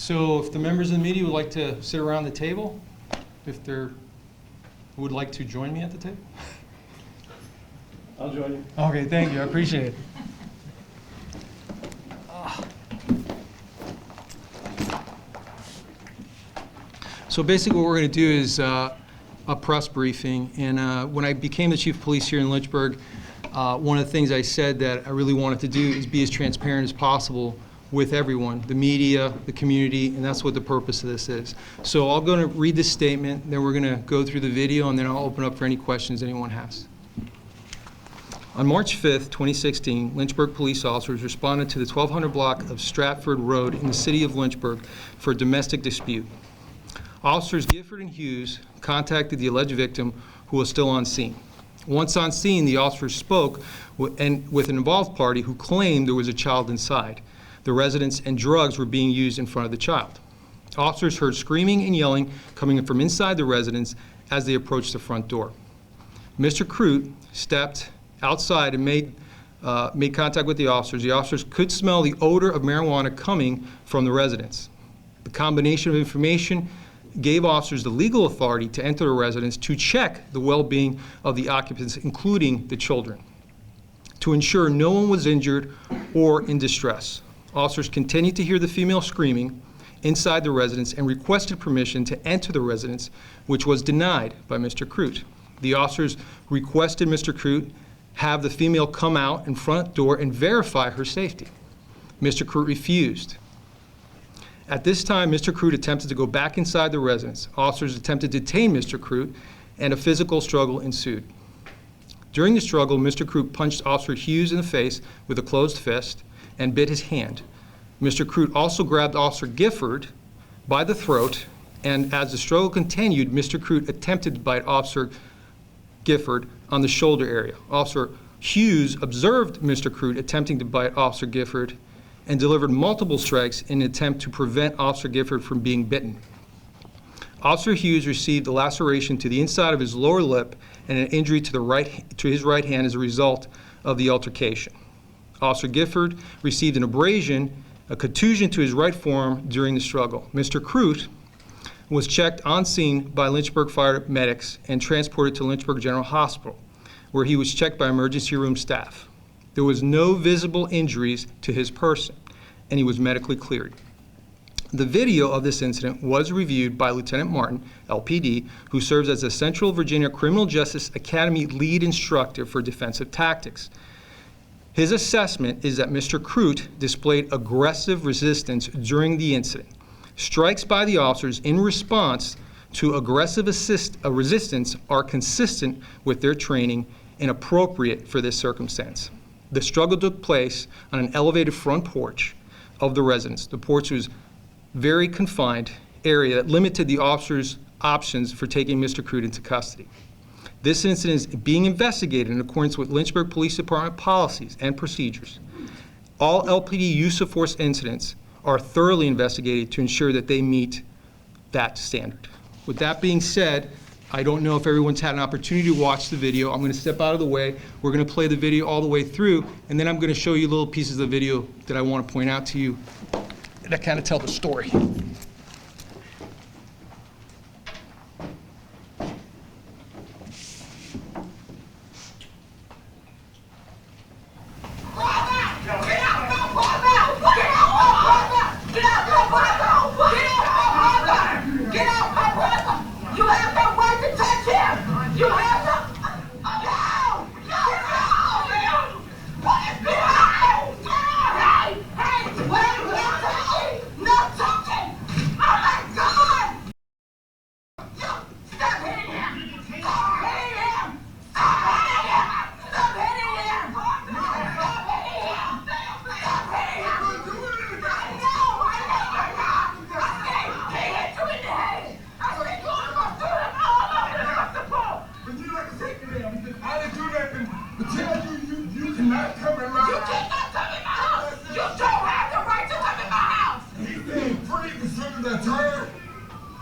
So if the members of the media would like to sit around the table, if they would like to join me at the table. I'll join you. Okay, thank you. I appreciate it. So basically what we're going to do is a press briefing. And when I became the chief of police here in Lynchburg, one of the things I said that I really wanted to do is be as transparent as possible with everyone, the media, the community, and that's what the purpose of this is. So I'm going to read this statement, then we're going to go through the video, and then I'll open up for any questions anyone has. On March 5th, 2016, Lynchburg police officers responded to the 1200 block of Stratford Road in the city of Lynchburg for a domestic dispute. Officers Gifford and Hughes contacted the alleged victim, who was still on scene. Once on scene, the officers spoke with an involved party who claimed there was a child inside. The residence and drugs were being used in front of the child. Officers heard screaming and yelling coming from inside the residence as they approached the front door. Mr. Crute stepped outside and made contact with the officers. The officers could smell the odor of marijuana coming from the residence. The combination of information gave officers the legal authority to enter the residence to check the well-being of the occupants, including the children, to ensure no one was injured or in distress. Officers continued to hear the female screaming inside the residence and requested permission to enter the residence, which was denied by Mr. Crute. The officers requested Mr. Crute have the female come out in front door and verify her safety. Mr. Crute refused. At this time, Mr. Crute attempted to go back inside the residence. Officers attempted to detain Mr. Crute, and a physical struggle ensued. During the struggle, Mr. Crute punched Officer Hughes in the face with a closed fist and bit his hand. Mr. Crute also grabbed Officer Gifford by the throat, and as the struggle continued, Mr. Crute attempted to bite Officer Gifford on the shoulder area. Officer Hughes observed Mr. Crute attempting to bite Officer Gifford and delivered multiple strikes in an attempt to prevent Officer Gifford from being bitten. Officer Hughes received a laceration to the inside of his lower lip and an injury to his right hand as a result of the altercation. Officer Gifford received an abrasion, a contusion to his right forearm during the struggle. Mr. Crute was checked on scene by Lynchburg fire medics and transported to Lynchburg General Hospital, where he was checked by emergency room staff. There was no visible injuries to his person, and he was medically cleared. The video of this incident was reviewed by Lieutenant Martin, LPD, who serves as the Central Virginia Criminal Justice Academy lead instructor for defensive tactics. His assessment is that Mr. Crute displayed aggressive resistance during the incident. Strikes by the officers in response to aggressive resistance are consistent with their training and appropriate for this circumstance. The struggle took place on an elevated front porch of the residence. The porch was very confined area that limited the officers' options for taking Mr. Crute into custody. This incident is being investigated in accordance with Lynchburg Police Department policies and procedures. All LPD use of force incidents are thoroughly investigated to ensure that they meet that standard. With that being said, I don't know if everyone's had an opportunity to watch the video. I'm going to step out of the way. We're going to play the video all the way through, and then I'm going to show you little pieces of the video that I want to point out to you that kind of tell the story.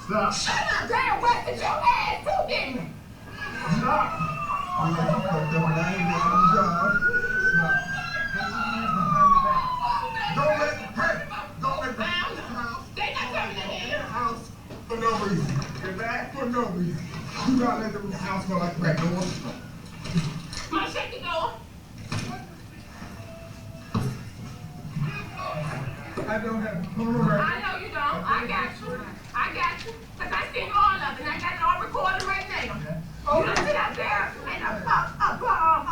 Stop. Shut up, damn, wasted your ass too, didn't you? Stop. You fucked up and I ain't doing the job. Stop. Don't let the not let the house go like the back door. Ma, shut the door. I don't have I know you don't. I got you. I got you. Because I seen all of it. And I got it all recorded right now. You done sit out there and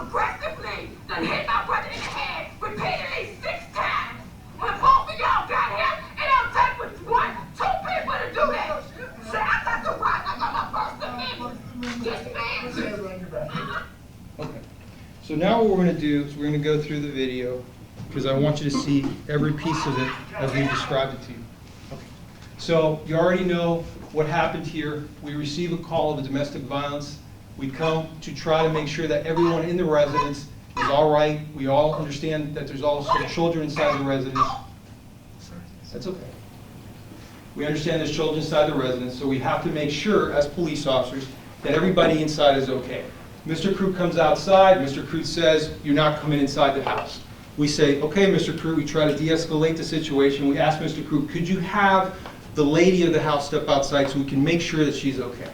aggressively done hit my brother in the head repeatedly 6 times. When both of y'all got here, it don't take but 1, 2 people to do that. So I got the right. I got my First Amendment. Yes, ma'am. Okay. So now what we're going to do is we're going to go through the video because I want you to see every piece of it as we described it to you. Okay. So you already know what happened here. We receive a call of a domestic violence. We come to try to make sure that everyone in the residence is all right. We all understand that there's also children inside the residence. That's okay. We understand there's children inside the residence, so we have to make sure as police officers that everybody inside is okay. Mr. Crute comes outside. Mr. Crute says, "You're not coming inside the house." We say, "Okay, Mr. Crute," we try to de-escalate the situation. We ask Mr. Crute, "Could you have the lady of the house step outside so we can make sure that she's okay?"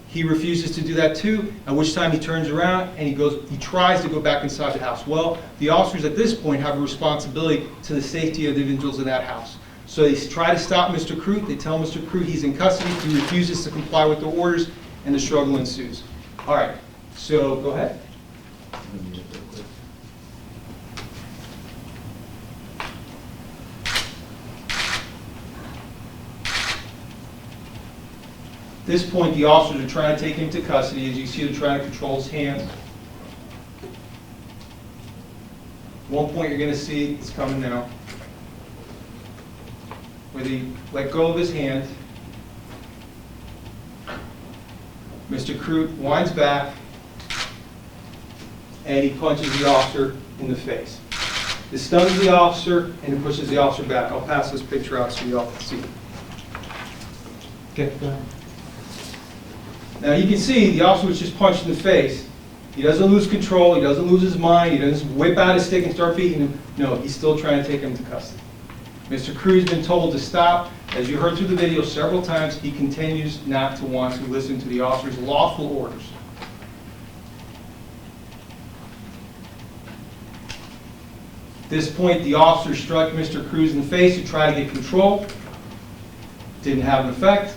He refuses to do that too, at which time he turns around and he tries to go back inside the house. Well, the officers at this point have a responsibility to the safety of the individuals in that house. So they try to stop Mr. Crute. They tell Mr. Crute he's in custody. He refuses to comply with the orders, and the struggle ensues. All right, so go ahead. At this point, the officers are trying to take him to custody. As you see, they're trying to control his hands. At one point, you're going to see, it's coming now, where they let go of his hand. Mr. Crute winds back, and he punches the officer in the face. This stuns the officer, and it pushes the officer back. I'll pass this picture out so you all can see it. Okay, go ahead. Now you can see the officer was just punched in the face. He doesn't lose control, he doesn't lose his mind, he doesn't whip out his stick and start beating him. No, he's still trying to take him to custody. Mr. Crute's been told to stop. As you heard through the video several times, he continues not to want to listen to the officer's lawful orders. At this point, the officer struck Mr. Crute in the face to try to get control. Didn't have an effect.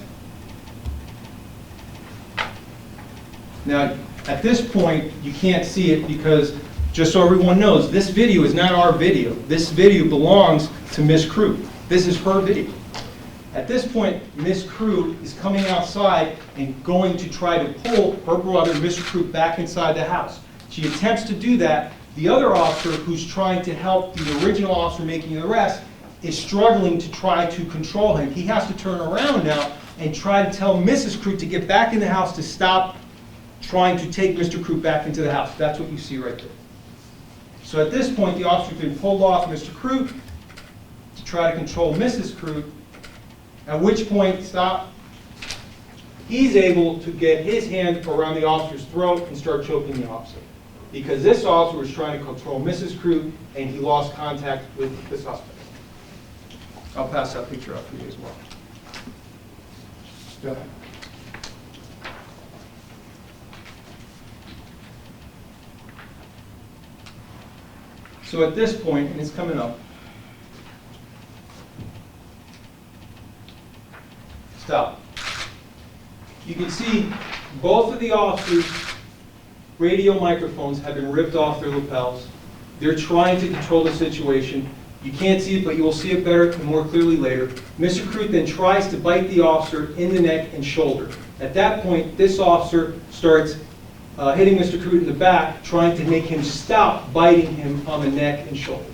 Now, at this point, you can't see it because, just so everyone knows, this video is not our video. This video belongs to Miss Crute. This is her video. At this point, Miss Crute is coming outside and going to try to pull her brother, Mr. Crute, back inside the house. She attempts to do that. The other officer, who's trying to help the original officer making the arrest, is struggling to try to control him. He has to turn around now and try to tell Mrs. Crute to get back in the house to stop trying to take Mr. Crute back into the house. That's what you see right there. So at this point, the officer can pull off Mr. Crute to try to control Mrs. Crute, at which point, stop, he's able to get his hand around the officer's throat and start choking the officer. Because this officer was trying to control Mrs. Crute, and he lost contact with the suspect. I'll pass that picture up for you as well. Go ahead. So at this point, and it's coming up, stop. You can see both of the officers' radio microphones have been ripped off their lapels. They're trying to control the situation. You can't see it, but you will see it better and more clearly later. Mr. Crute then tries to bite the officer in the neck and shoulder. At that point, this officer starts hitting Mr. Crute in the back, trying to make him stop biting him on the neck and shoulder.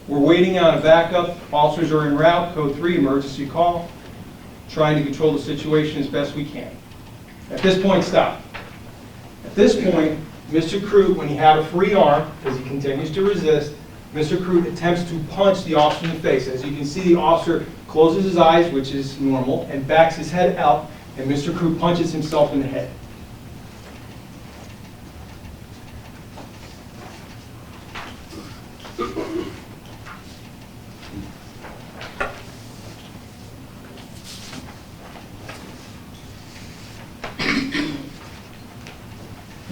We're waiting on a backup. Officers are en route, code 3, emergency call, trying to control the situation as best we can. At this point, stop. At this point, Mr. Crute, when he had a free arm, because he continues to resist, Mr. Crute attempts to punch the officer in the face. As you can see, the officer closes his eyes, which is normal, and backs his head out and Mr. Crute punches himself in the head.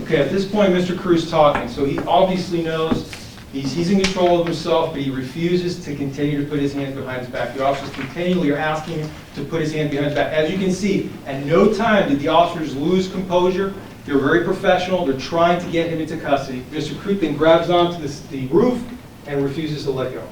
Okay, at this point, Mr. Crute's talking, so he obviously knows he's in control of himself, but he refuses to continue to put his hands behind his back. The officers continually are asking him to put his hands behind his back. As you can see, at no time did the officers lose composure. They're very professional. They're trying to get him into custody. Mr. Crute then grabs onto the roof and refuses to let go.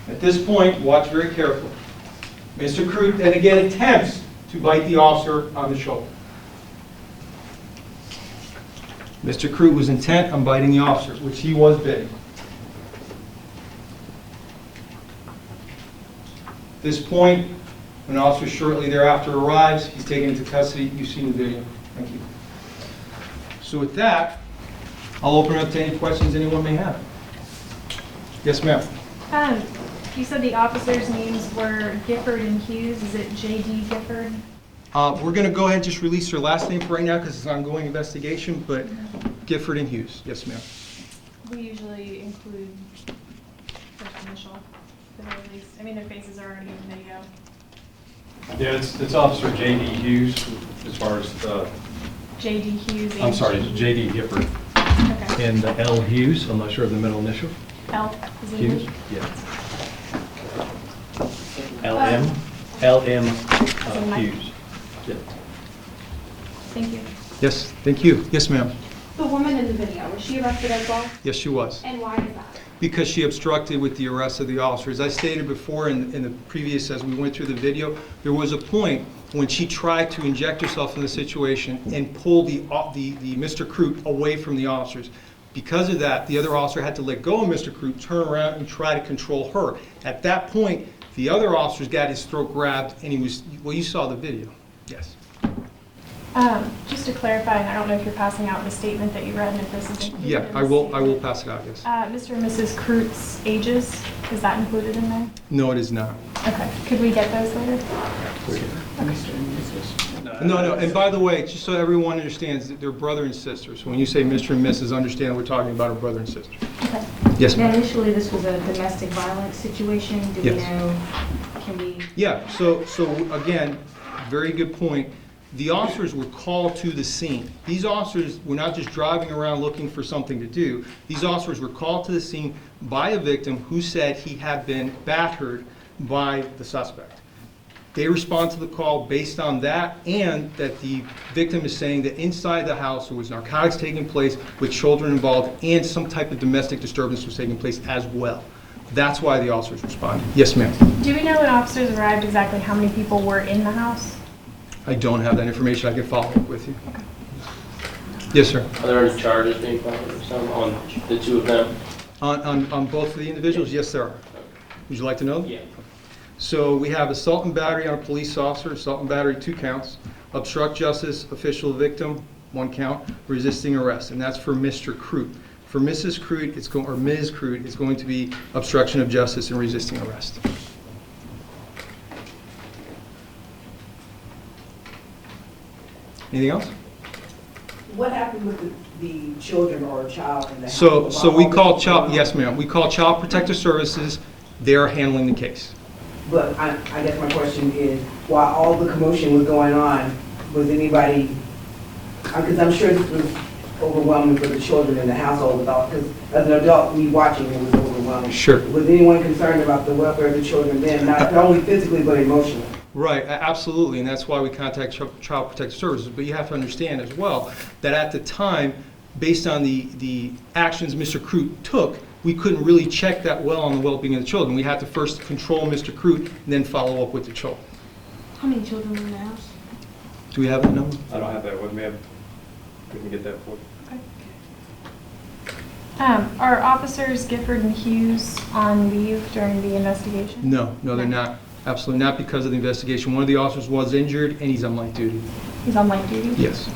At this point, watch very carefully. Mr. Crute then again attempts to bite the officer on the shoulder. Mr. Crute was intent on biting the officer, which he was bitten. At this point, an officer shortly thereafter arrives. He's taken into custody. You've seen the video. Thank you. So with that, I'll open it up to any questions anyone may have. Yes, ma'am. You said the officers' names were Gifford and Hughes. Is it J.D. Gifford? We're going to go ahead and just release their last name for right now because it's an ongoing investigation, but Gifford and Hughes. Yes, ma'am. We usually include first initial for the release. I mean, their faces are already in the video. Yeah, it's Officer J.D. Hughes as far as the, J.D. Hughes. I'm sorry, J.D. Gifford. Okay. And L. Hughes, I'm not sure of the middle initial. L. Is it Hughes? Hughes? Yeah. L.M. L.M. Mike. Hughes. Yeah. Thank you. Yes, thank you. Yes, ma'am. The woman in the video, was she arrested as well? Yes, she was. And why is that? Because she obstructed with the arrest of the officer. As I stated before in the previous, as we went through the video, there was a point when she tried to inject herself in the situation and pull the Mr. Crute away from the officers. Because of that, the other officer had to let go of Mr. Crute, turn around, and try to control her. At that point, the other officers got his throat grabbed, and he was, well, you saw the video. Yes. Just to clarify, and I don't know if you're passing out the statement that you read and if this is included. Yeah, in the I will statement. pass it out, yes. Mr. and Mrs. Crute's ages, is that included in there? No, it is not. Okay. Could we get those later? No, and by the way, just so everyone understands, that they're brother and sister. So when you say Mr. and Mrs., understand we're talking about a brother and sister. Okay. Yes, Now, ma'am. initially, this was a domestic violence situation. Do we Yes. know, can we? Yeah, so again, very good point. The officers were called to the scene. These officers were not just driving around looking for something to do. These officers were called to the scene by a victim who said he had been battered by the suspect. They respond to the call based on that, and that the victim is saying that inside the house there was narcotics taking place with children involved and some type of domestic disturbance was taking place as well. That's why the officers responded. Yes, ma'am. Do we know when officers arrived exactly how many people were in the house? I don't have that information. I can follow up with you. Yes, sir. Are there any charges being filed or something on the two of them? On both of the individuals, yes, there are. Would you like to know? Yeah. So we have assault and battery on a police officer, assault and battery, 2 counts, obstruct justice, official victim, 1 count, resisting arrest, and that's for Mr. Crute. For Mrs. Crute, or Ms. Crute, it's going to be obstruction of justice and resisting arrest. Anything else? What happened with the children or a child in the house? So we call child, yes, ma'am, we call Child Protective Services. They're handling the case. But I guess my question is, while all the commotion was going on, was anybody, because I'm sure this was overwhelming for the children in the household, because as an adult, me watching it was overwhelming. Sure. Was anyone concerned about the welfare of the children then, not only physically but emotionally? Right, absolutely, and that's why we contact Child Protective Services. But you have to understand as well that at the time, based on the actions Mr. Crute took, we couldn't really check that well on the well-being of the children. We had to first control Mr. Crute and then follow up with the children. How many children were in the house? Do we have that number? I don't have that with me. We can get that for you. Okay. Are officers Gifford and Hughes on leave during the investigation? No, they're not. Absolutely not, because of the investigation. One of the officers was injured, and he's on light duty. He's on light duty? Yes.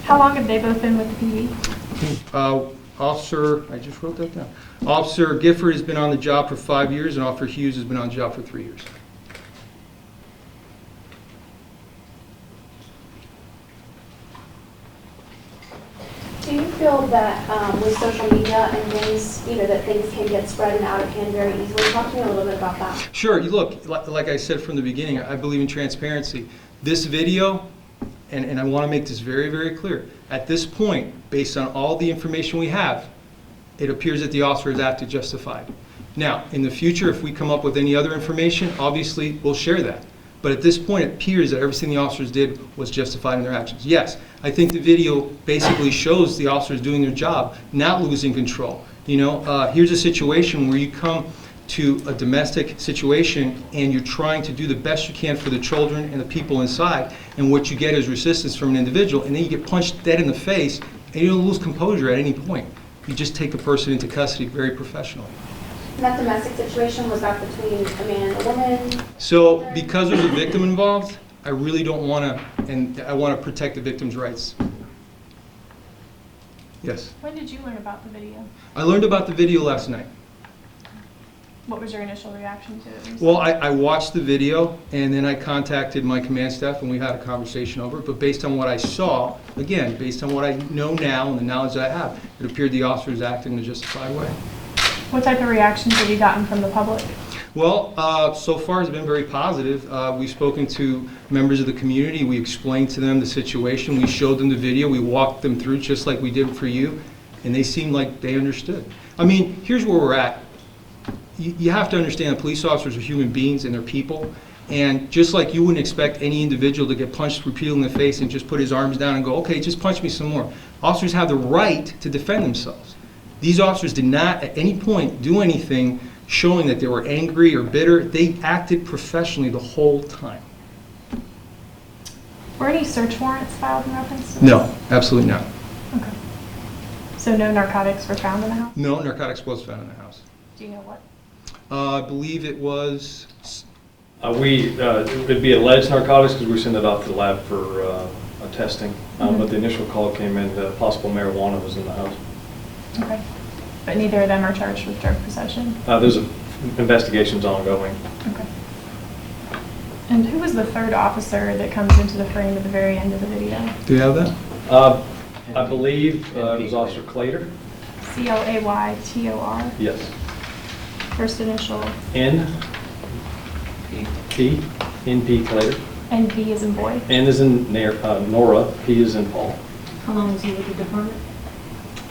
How long have they both been with the PD? Officer, I just wrote that down. Officer Gifford has been on the job for 5 years, and Officer Hughes has been on the job for 3 years. Do you feel that with social media and things, that things can get spread and out of hand very easily? Talk to me a little bit about that. Sure. You look, like I said from the beginning, I believe in transparency. This video, and I want to make this very, very clear, at this point, based on all the information we have, it appears that the officer has acted justified. Now, in the future, if we come up with any other information, obviously, we'll share that. But at this point, it appears that everything the officers did was justified in their actions. Yes, I think the video basically shows the officers doing their job, not losing control. Here's a situation where you come to a domestic situation and you're trying to do the best you can for the children and the people inside, and what you get is resistance from an individual, and then you get punched dead in the face, and you don't lose composure at any point. You just take the person into custody very professionally. And that domestic situation, was that between a man and a woman? So because there's a victim involved, I really don't want to, and I want to protect the victim's rights. Yes. When did you learn about the video? I learned about the video last night. What was your initial reaction to it? Well, I watched the video, and then I contacted my command staff, and we had a conversation over it. But based on what I saw, again, based on what I know now and the knowledge that I have, it appeared the officers acted in a justified way. What type of reactions have you gotten from the public? Well, so far it's been very positive. We've spoken to members of the community. We explained to them the situation. We showed them the video. We walked them through just like we did for you, and they seemed like they understood. I mean, here's where we're at. You have to understand that police officers are human beings and they're people. And just like you wouldn't expect any individual to get punched repeatedly in the face and just put his arms down and go, okay, just punch me some more. Officers have the right to defend themselves. These officers did not at any point do anything showing that they were angry or bitter. They acted professionally the whole time. Were any search warrants filed in reference to this? No, absolutely not. Okay. So no narcotics were found in the house? No narcotics was found in the house. Do you know what? I believe it was... It would be alleged narcotics because we send it off to the lab for testing. But the initial call came in that possible marijuana was in the house. Okay. But neither of them are charged with drug possession? There's investigations ongoing. Okay. And who was the third officer that comes into the frame at the very end of the video? Do you have that? I believe it was Officer Clater. Claytor? Yes. First initial? N. P. N.P. Clater. And B is in boy? N is in Nora. P is in Paul. How long was he with the department?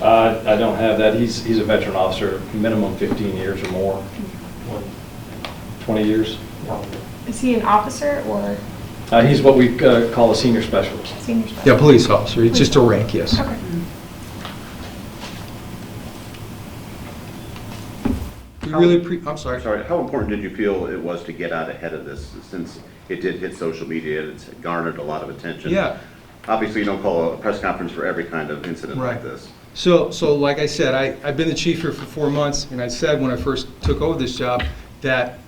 I don't have that. He's a veteran officer, minimum 15 years or more. 20 years. Is he an officer or He's what we call a senior specialist. senior specialist? Yeah, police officer. It's just a rank, yes. Okay. We really I'm sorry. Sorry, how important did you feel it was to get out ahead of this, since it did hit social media, it's garnered a lot of attention? Yeah. Obviously, you don't call a press conference for every kind of incident like Right. this. So like I said, I've been the chief here for 4 months, and I said when I first took over this job that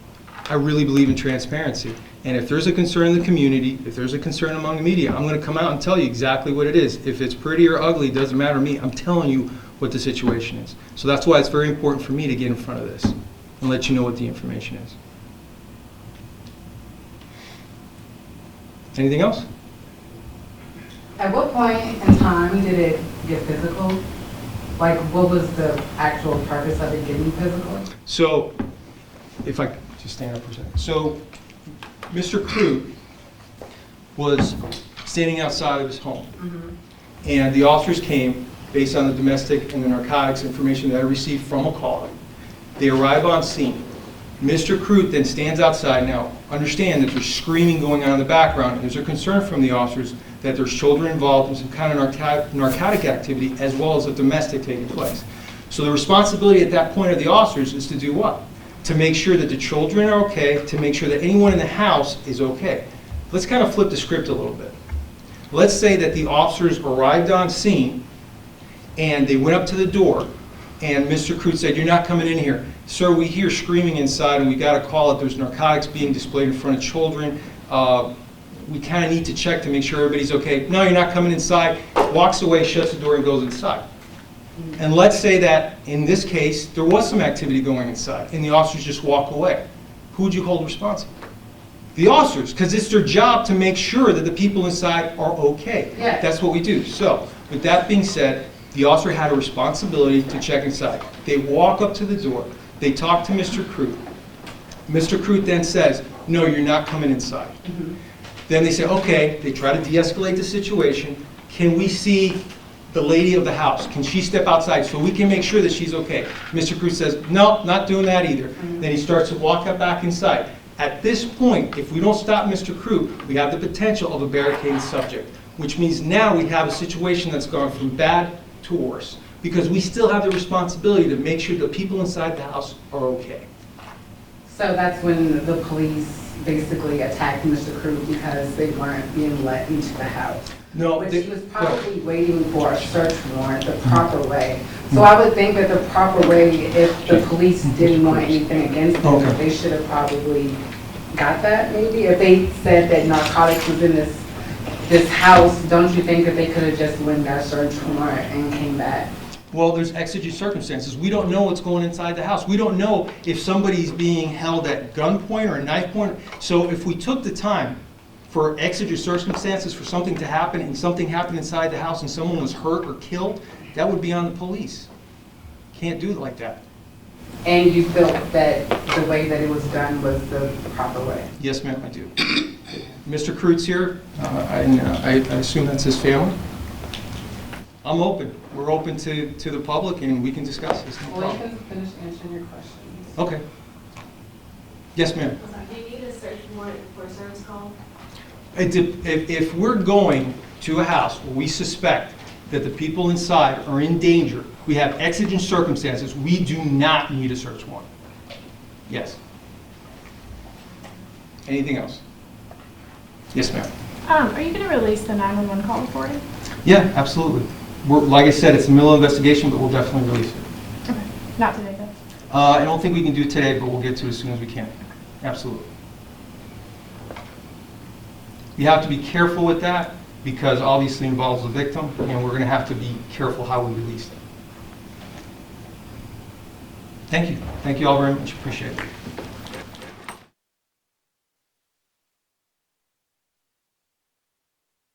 I really believe in transparency. And if there's a concern in the community, if there's a concern among the media, I'm going to come out and tell you exactly what it is. If it's pretty or ugly, it doesn't matter to me. I'm telling you what the situation is. So that's why it's very important for me to get in front of this and let you know what the information is. Anything else? At what point in time did it get physical? Like, what was the actual purpose of it getting physical? So, if I could just stand up for a second. So, Mr. Crute was standing outside of his home. And the officers came based on the domestic and the narcotics information that I received from a caller. They arrive on scene. Mr. Crute then stands outside. Now, understand that there's screaming going on in the background, and there's a concern from the officers that there's children involved in some kind of narcotic activity as well as a domestic taking place. So the responsibility at that point of the officers is to do what? To make sure that the children are okay, to make sure that anyone in the house is okay. Let's kind of flip the script a little bit. Let's say that the officers arrived on scene and they went up to the door and Mr. Crute said, "You're not coming in here." "Sir, we hear screaming inside, and we got a call that there's narcotics being displayed in front of children. We kind of need to check to make sure everybody's okay." "No, you're not coming inside." Walks away, shuts the door, and goes inside. And let's say that, in this case, there was some activity going inside, and the officers just walk away. Who would you hold responsible? The officers, because it's their job to make sure that the people inside are okay. Yeah. That's what we do. So, with that being said, the officer had a responsibility to check inside. They walk up to the door, they talk to Mr. Crute. Mr. Crute then says, "No, you're not coming inside." Then they say, okay, they try to de-escalate the situation. "Can we see the lady of the house? Can she step outside so we can make sure that she's okay?" Mr. Crute says, "No, not doing that either." Then he starts to walk up back inside. At this point, if we don't stop Mr. Crute, we have the potential of a barricaded subject, which means now we have a situation that's gone from bad to worse, because we still have the responsibility to make sure the people inside the house are okay. So that's when the police basically attacked Mr. Crute because they weren't being let into the house. No, Which they- he was probably waiting for a search warrant the proper way. So I would think that the proper way, if the police didn't want anything against them, Okay. they should have probably got that maybe. If they said that narcotics was in this house, don't you think that they could have just went and got a search warrant and came back? Well, there's exigent circumstances. We don't know what's going inside the house. We don't know if somebody's being held at gunpoint or knife point. So if we took the time for exigent circumstances for something to happen, and something happened inside the house and someone was hurt or killed, that would be on the police. Can't do it like that. And you felt that the way that it was done was the proper way? Yes, ma'am, I do. Mr. Crute's here, and I assume that's his family. I'm open. We're open to the public, and we can discuss this. No Well, you problem. can finish answering your questions. Okay. Yes, ma'am. Do you need a search warrant for a service call? If we're going to a house where we suspect that the people inside are in danger, we have exigent circumstances, we do not need a search warrant. Yes. Anything else? Yes, ma'am. Are you going to release the 911 call recording? Yeah, absolutely. Like I said, it's a middle investigation, but we'll definitely release it. Okay. Not today, though. I don't think we can do it today, but we'll get to it as soon as we can. Absolutely. You have to be careful with that, because obviously involves the victim, and we're going to have to be careful how we release them. Thank you. Thank you all very much. Appreciate it.